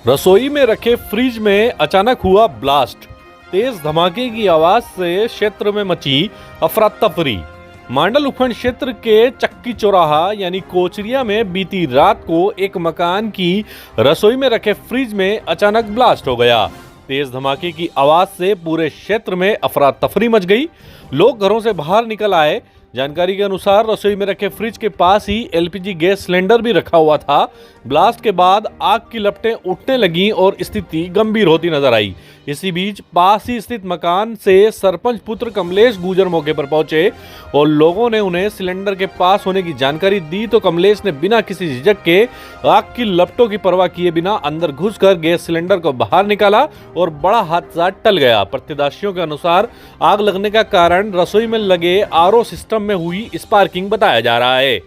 रसोई में रखे फ्रिज में अचानक हुआ ब्लास्ट। तेज धमाके की आवाज से क्षेत्र में मची अफरा तफरी। मांडल उपखंड क्षेत्र के चक्की चौराहा यानी कोचरिया में बीती रात को एक मकान की रसोई में रखे फ्रिज में अचानक ब्लास्ट हो गया। तेज धमाके की आवाज से पूरे क्षेत्र में अफरा तफरी मच गई। लोग घरों से बाहर निकल आए। जानकारी के अनुसार रसोई में रखे फ्रिज के पास ही एलपीजी गैस सिलेंडर भी रखा हुआ था। ब्लास्ट के बाद आग की लपटें उठने लगीं और स्थिति गंभीर होती नजर आई। इसी बीच पास ही स्थित मकान से सरपंच पुत्र कमलेश गुजर मौके पर पहुंचे और लोगों ने उन्हें सिलेंडर के पास होने की जानकारी दी तो कमलेश ने बिना किसी झिझक के आग की लपटों की परवाह किए बिना अंदर घुसकर गैस सिलेंडर को बाहर निकाला और बड़ा हादसा टल गया। प्रत्यक्षदर्शियों के अनुसार आग लगने का कारण रसोई में लगे आरओ सिस्टम में हुई स्पार्किंग बताया जा रहा है।